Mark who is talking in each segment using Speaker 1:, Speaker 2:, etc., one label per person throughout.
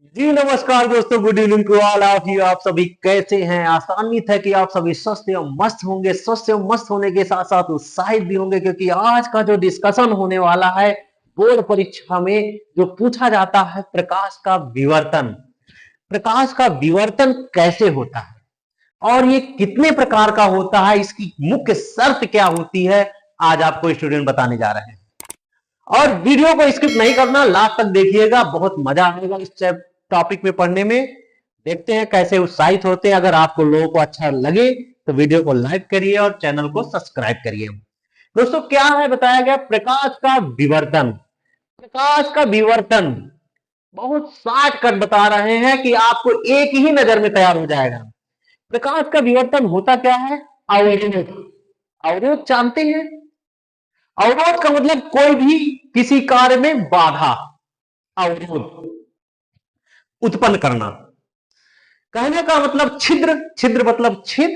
Speaker 1: जी नमस्कार दोस्तों, good evening to all of you. आप सभी कैसे हैं? आसानियत है कि आप सभी स्वस्थ एवं मस्त होंगे। स्वस्थ एवं मस्त होने के साथ साथ उत्साहित भी होंगे, क्योंकि आज का जो डिस्कशन होने वाला है बोर्ड परीक्षा में जो पूछा जाता है, प्रकाश का विवर्तन। प्रकाश का विवर्तन कैसे होता है और ये कितने प्रकार का होता है, इसकी मुख्य शर्त क्या होती है, आज आपको स्टूडेंट बताने जा रहे हैं। और वीडियो को स्किप नहीं करना, लास्ट तक देखिएगा, बहुत मजा आएगा इस टॉपिक में पढ़ने में। देखते हैं कैसे उत्साहित होते हैं। अगर आपको लोगों को अच्छा लगे तो वीडियो को लाइक करिए और चैनल को सब्सक्राइब करिए। दोस्तों, क्या है बताया गया? प्रकाश का विवर्तन। प्रकाश का विवर्तन बहुत शॉर्ट कट बता रहे हैं कि आपको एक ही नजर में तैयार हो जाएगा। प्रकाश का विवर्तन होता क्या है? अवरोध। अवरोध जानते हैं? अवरोध का मतलब कोई भी किसी कार्य में बाधा, अवरोध उत्पन्न करना। कहने का मतलब छिद्र, छिद्र मतलब छेद।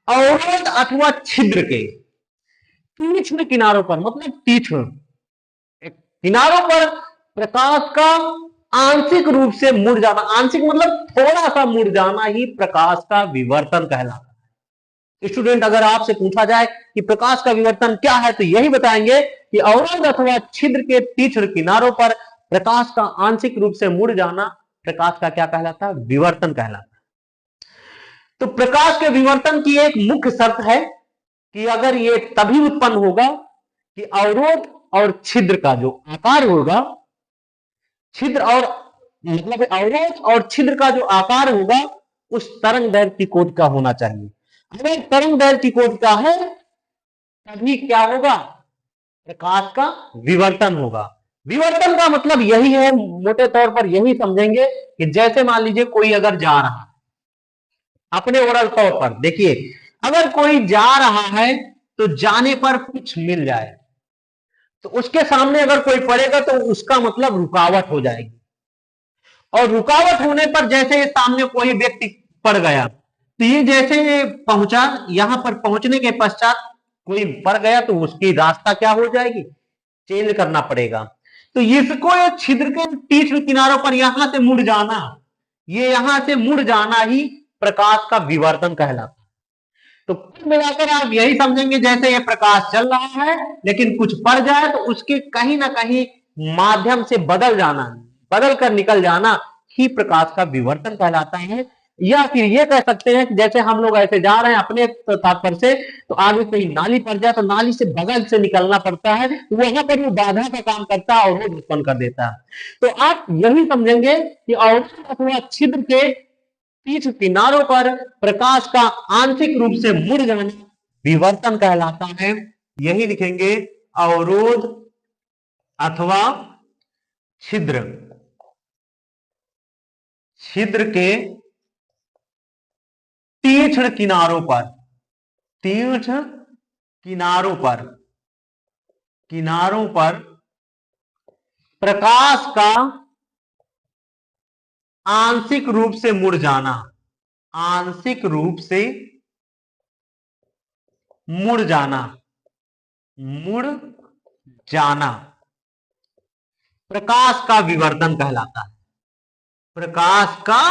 Speaker 1: अवरोध अथवा छिद्र के तीक्ष्ण किनारों पर, मतलब तीक्ष्ण किनारों पर प्रकाश का आंशिक रूप से मुड़ जाना। आंशिक मतलब थोड़ा सा मुड़ जाना ही प्रकाश का विवर्तन कहलाता है। स्टूडेंट, अगर आपसे पूछा जाए कि प्रकाश का विवर्तन क्या है, तो यही बताएंगे कि अवरोध अथवा छिद्र के तीक्ष्ण किनारों पर प्रकाश का आंशिक रूप से मुड़ जाना प्रकाश का क्या कहलाता है? विवर्तन कहलाता है। तो प्रकाश के विवर्तन की एक मुख्य शर्त है कि अगर ये तभी उत्पन्न होगा कि अवरोध और छिद्र का जो आकार होगा, छिद्र और मतलब अवरोध और छिद्र का जो आकार होगा उस तरंग दैर्ध्य कोटि का होना चाहिए। अगर तरंग दैर्ध्य कोटि का है तभी क्या होगा? प्रकाश का विवर्तन होगा। विवर्तन का मतलब यही है, मोटे तौर पर यही समझेंगे कि जैसे मान लीजिए कोई अगर जा रहा है, अपने ओरल तौर पर देखिए, अगर कोई जा रहा है तो जाने पर कुछ मिल जाए, तो उसके सामने अगर कोई पड़ेगा तो उसका मतलब रुकावट हो जाएगी। और रुकावट होने पर जैसे सामने कोई व्यक्ति पड़ गया, तो ये जैसे पहुंचा, यहां पर पहुंचने के पश्चात कोई पड़ गया तो उसकी रास्ता क्या हो जाएगी? चेंज करना पड़ेगा। तो इसको ये छिद्र के तीक्ष्ण किनारों पर यहां से मुड़ जाना, ये यहां से मुड़ जाना ही प्रकाश का विवर्तन कहलाता है। तो कुल मिलाकर आप यही समझेंगे, जैसे ये प्रकाश चल रहा है लेकिन कुछ पड़ जाए तो उसके कहीं ना कहीं माध्यम से बदल जाना, बदल कर निकल जाना ही प्रकाश का विवर्तन कहलाता है। या फिर ये कह सकते हैं कि जैसे हम लोग ऐसे जा रहे हैं अपने तात्पर्य से, तो आगे कोई नाली पड़ जाए तो नाली से बगल से निकलना पड़ता है, तो वहां पर वो बाधा का काम करता है और वो उत्पन्न कर देता है। तो आप यही समझेंगे कि अवरोध अथवा छिद्र के तीक्ष्ण किनारों पर प्रकाश का आंशिक रूप से मुड़ जाना विवर्तन कहलाता है। यही लिखेंगे, अवरोध अथवा छिद्र, छिद्र के तीक्ष्ण किनारों पर, तीक्ष्ण किनारों पर, किनारों पर प्रकाश का आंशिक रूप से मुड़ जाना, आंशिक रूप से मुड़ जाना, मुड़ जाना प्रकाश का विवर्तन कहलाता है। प्रकाश का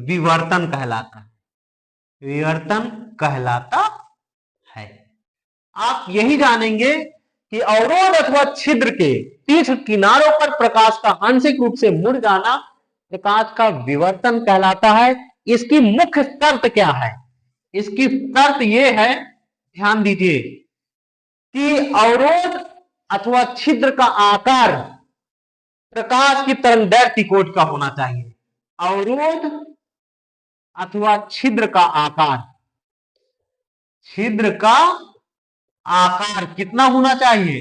Speaker 1: विवर्तन कहलाता है, विवर्तन कहलाता है। आप यही जानेंगे कि अवरोध अथवा छिद्र के तीक्ष्ण किनारों पर प्रकाश का आंशिक रूप से मुड़ जाना प्रकाश का विवर्तन कहलाता है। इसकी मुख्य शर्त क्या है? इसकी शर्त यह है, ध्यान दीजिए, कि अवरोध अथवा छिद्र का आकार प्रकाश की तरंगदैर्घ्य कोटि का होना चाहिए। अवरोध अथवा छिद्र का आकार, छिद्र का आकार कितना होना चाहिए?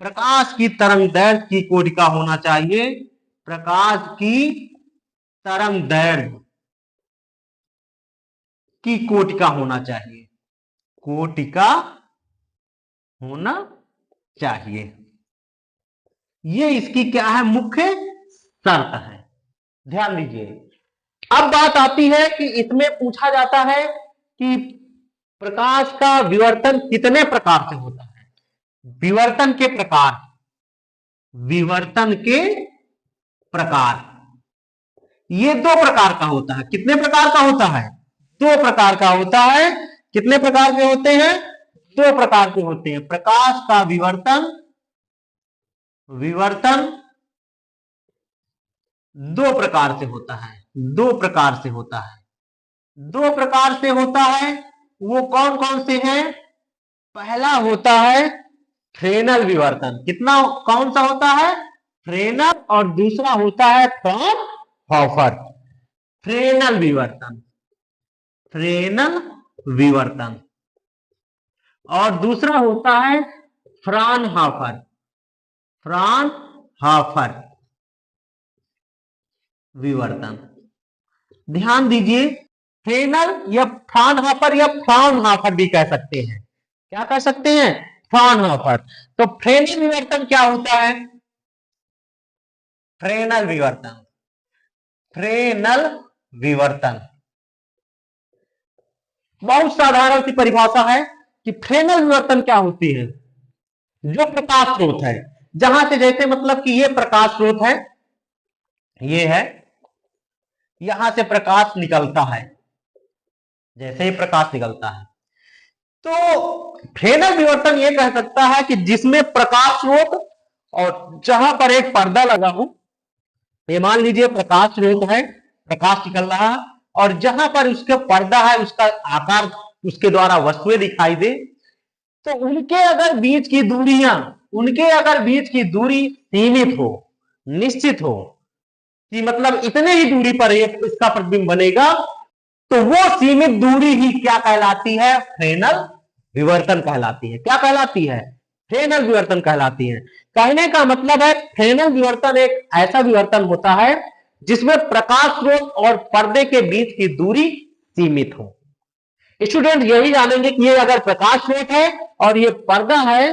Speaker 1: प्रकाश की तरंगदैर्घ्य की कोटि का होना चाहिए। प्रकाश की तरंगदैर्घ्य की कोटि का होना चाहिए, कोटि का होना चाहिए। ये इसकी क्या है? मुख्य शर्त है। ध्यान दीजिए। अब बात आती है कि इसमें पूछा जाता है कि प्रकाश का विवर्तन कितने प्रकार से होता है। विवर्तन के प्रकार, विवर्तन के प्रकार ये दो प्रकार का होता है। कितने प्रकार का होता है? दो प्रकार का होता है। कितने प्रकार के होते हैं? दो प्रकार के होते हैं। प्रकाश का विवर्तन, विवर्तन दो प्रकार से होता है। दो प्रकार से होता है। दो प्रकार से होता है। वो कौन कौन से हैं? पहला होता है फ्रेनल विवर्तन। कितना, कौन सा होता है? फ्रेनल। और दूसरा होता है फ्रॉनहोफर। फ्रेनल विवर्तन, फ्रेनल विवर्तन। और दूसरा होता है फ्रॉनहोफर, फ्रॉनहोफर विवर्तन। ध्यान दीजिए, फ्रेनल या फ्रॉनहोफर या फ्राउनहोफर भी कह सकते हैं। क्या कह सकते हैं? फ्रॉनहोफर। तो फ्रेनल विवर्तन क्या होता है? फ्रेनल विवर्तन, फ्रेनल विवर्तन बहुत साधारण सी परिभाषा है कि फ्रेनल विवर्तन क्या होती है? जो प्रकाश स्रोत है, जहां से जैसे मतलब कि ये प्रकाश स्रोत है, ये है, यहां से प्रकाश निकलता है, जैसे ही प्रकाश निकलता है, तो फ्रेनल विवर्तन ये कह सकता है कि जिसमें प्रकाश स्रोत और जहां पर एक पर्दा लगा हो, ये मान लीजिए प्रकाश स्रोत है, प्रकाश निकल रहा है, और जहां पर उसके पर्दा है, उसका आकार, उसके द्वारा वस्तुएं दिखाई दे, तो उनके अगर बीच की दूरियां, उनके अगर बीच की दूरी सीमित हो, निश्चित हो, कि मतलब इतने ही दूरी पर इसका प्रतिबिंब बनेगा, तो वो सीमित दूरी ही क्या कहलाती है? फ्रेनल विवर्तन कहलाती है। क्या कहलाती है? फ्रेनल विवर्तन कहलाती है। कहने का मतलब है फ्रेनल विवर्तन एक ऐसा विवर्तन होता है जिसमें प्रकाश स्रोत और पर्दे के बीच की दूरी सीमित हो। स्टूडेंट यही जानेंगे कि ये अगर प्रकाश स्रोत है और ये पर्दा है,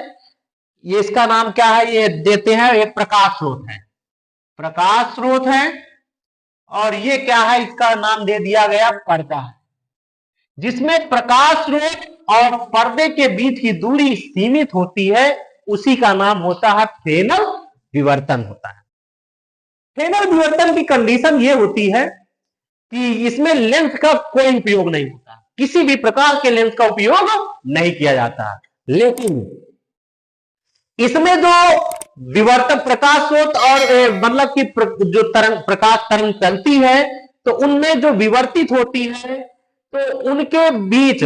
Speaker 1: ये इसका नाम क्या है? ये देते हैं, एक प्रकाश स्रोत है, प्रकाश स्रोत है, और ये क्या है? इसका नाम दे दिया गया पर्दा है। जिसमें प्रकाश स्रोत और पर्दे के बीच की दूरी सीमित होती है, उसी का नाम होता है फ्रेनल विवर्तन होता है। फ्रेनल विवर्तन की कंडीशन ये होती है कि इसमें लेंस का कोई उपयोग नहीं होता, किसी भी प्रकार के लेंस का उपयोग नहीं किया जाता। लेकिन इसमें जो विवर्तक प्रकाश स्रोत और मतलब कि जो तरंग, प्रकाश तरंग चलती है, तो उनमें जो विवर्तित होती है, तो उनके बीच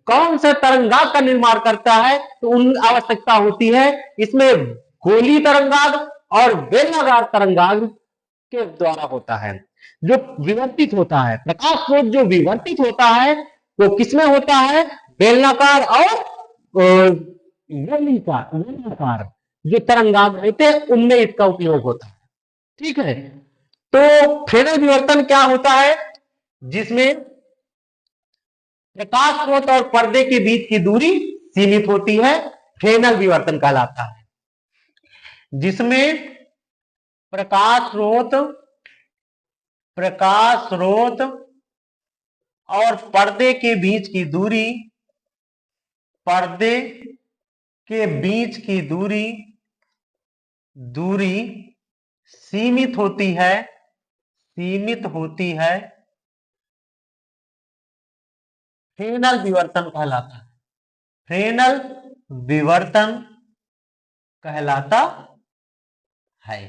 Speaker 1: कौन सा तरंगाग का निर्माण करता है? तो उन आवश्यकता होती है इसमें गोली तरंगाग और बेलनाकार तरंगाग के द्वारा होता है। जो विवर्तित होता है, प्रकाश स्रोत जो विवर्तित होता है, वो किसमें होता है? बेलनाकार और गोलीकार जो तरंगाग होते हैं, उनमें इसका उपयोग होता है। ठीक है, तो फ्रेनल विवर्तन क्या होता है? जिसमें प्रकाश स्रोत और पर्दे के बीच की दूरी सीमित होती है, फ्रेनल विवर्तन कहलाता है। जिसमें प्रकाश स्रोत, प्रकाश स्रोत और पर्दे के बीच की दूरी, पर्दे के बीच की दूरी, दूरी सीमित होती है, सीमित होती है, फ्रेनल विवर्तन कहलाता है। फ्रेनल विवर्तन कहलाता है।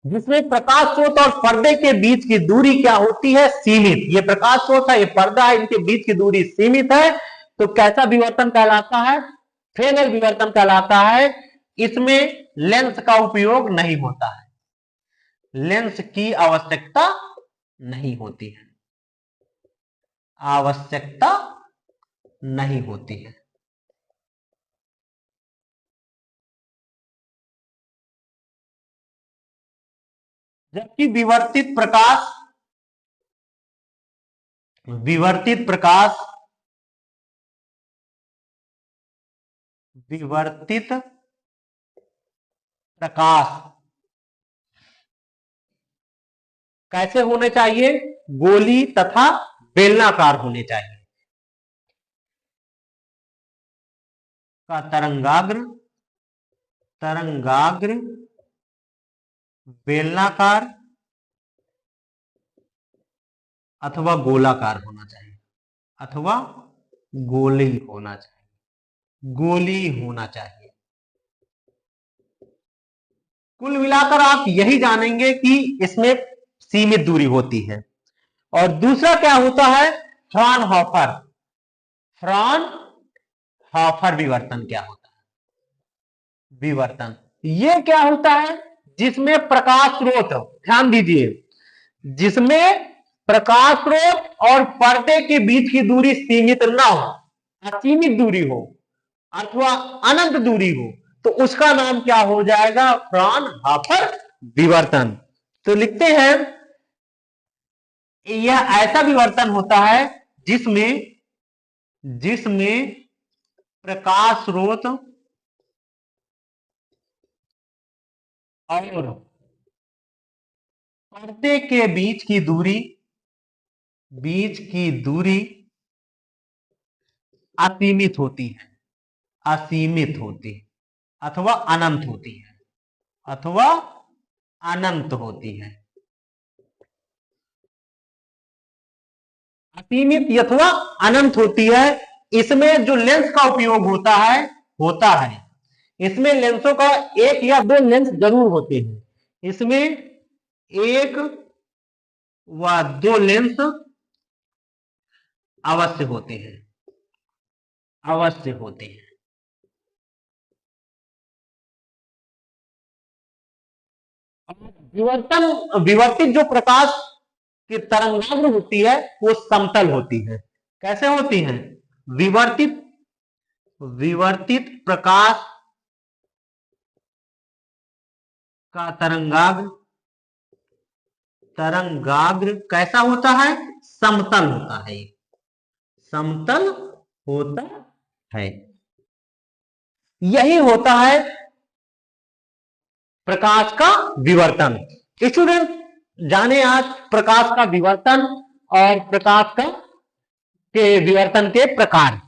Speaker 1: जिसमें प्रकाश स्रोत और पर्दे के बीच की दूरी क्या होती है? सीमित। ये प्रकाश स्रोत है, ये पर्दा है, इनके बीच की दूरी सीमित है, तो कैसा विवर्तन कहलाता है? फ्रेनल विवर्तन कहलाता है। इसमें लेंस का उपयोग नहीं होता है, लेंस की आवश्यकता नहीं होती है, आवश्यकता नहीं होती है। जबकि विवर्तित प्रकाश, विवर्तित प्रकाश, विवर्तित प्रकाश कैसे होने चाहिए? गोली तथा बेलनाकार होने चाहिए। का तरंगाग्र, तरंगाग्र बेलनाकार अथवा गोलाकार होना चाहिए, अथवा गोली होना चाहिए, गोली होना चाहिए। कुल मिलाकर आप यही जानेंगे कि इसमें सीमित दूरी होती है। और दूसरा क्या होता है, फ्राउनहोफर। फ्राउनहोफर विवर्तन क्या होता है? विवर्तन ये क्या होता है, जिसमें प्रकाश स्रोत, ध्यान दीजिए, जिसमें प्रकाश स्रोत और पर्दे के बीच की दूरी सीमित ना हो, असीमित दूरी हो अथवा अनंत दूरी हो, तो उसका नाम क्या हो जाएगा, फ्राउनहोफर विवर्तन। तो लिखते हैं, यह ऐसा विवर्तन होता है जिसमें प्रकाश स्रोत और पर्दे के बीच की दूरी असीमित होती है, असीमित होती अथवा अनंत होती है, अथवा अनंत होती है। असीमित अथवा अनंत होती है। इसमें जो लेंस का उपयोग होता है, इसमें लेंसों का एक या दो लेंस जरूर होते हैं। इसमें एक व दो लेंस अवश्य होते हैं, अवश्य होते हैं। विवर्तित जो प्रकाश की तरंगाग्र होती है वो समतल होती है। कैसे होती है? विवर्तित प्रकाश का तरंगाग्र कैसा होता है? समतल होता है, समतल होता है। यही होता है प्रकाश का विवर्तन। स्टूडेंट, जाने आज प्रकाश का विवर्तन और प्रकाश के विवर्तन के प्रकार।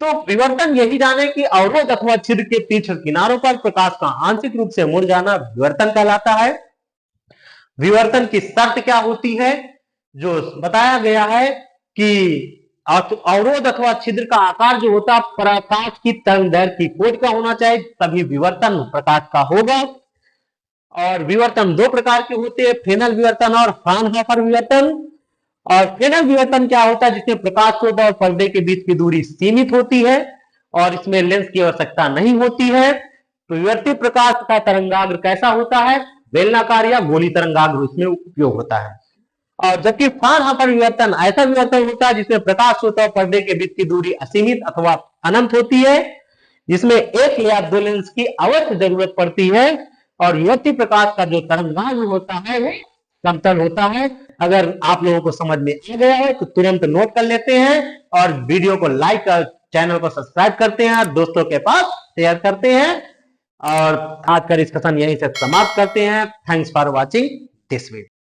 Speaker 1: तो विवर्तन यही जाने कि अवरोध अथवा छिद्र के तीक्ष्ण किनारों पर प्रकाश का आंशिक रूप से मुड़ जाना विवर्तन कहलाता है। विवर्तन की शर्त क्या होती है? जो बताया गया है कि अवरोध अथवा छिद्र का आकार जो होता है प्रकाश की तरंगदैर्घ्य की खोज का होना चाहिए, तभी विवर्तन प्रकाश का होगा। और विवर्तन दो प्रकार के होते हैं, फ्रेनेल विवर्तन और फ्राउनहोफर विवर्तन। और फ्रेनेल विवर्तन क्या होता है? जिसमें प्रकाश स्रोत और पर्दे के बीच की दूरी सीमित होती है और इसमें लेंस की आवश्यकता नहीं होती है। तो विवर्तित प्रकाश का तरंगाग्र कैसा होता है? बेलनाकार या गोली तरंगाग्र इसमें उपयोग होता है। और जबकि फ्राउनहोफर विवर्तन ऐसा विवर्तन होता है जिसमें प्रकाश स्रोत और पर्दे के बीच की दूरी असीमित अथवा अनंत होती है, जिसमें एक या दो लेंस की अवश्य जरूरत पड़ती है। और विवर्तित प्रकाश का जो तरंगाग्र होता है वो समतल होता है। अगर आप लोगों को समझ में आ गया है तो तुरंत नोट कर लेते हैं और वीडियो को लाइक कर चैनल को सब्सक्राइब करते हैं, दोस्तों के पास शेयर करते हैं। और आज का डिस्कशन यहीं से समाप्त करते हैं। Thanks for watching this video.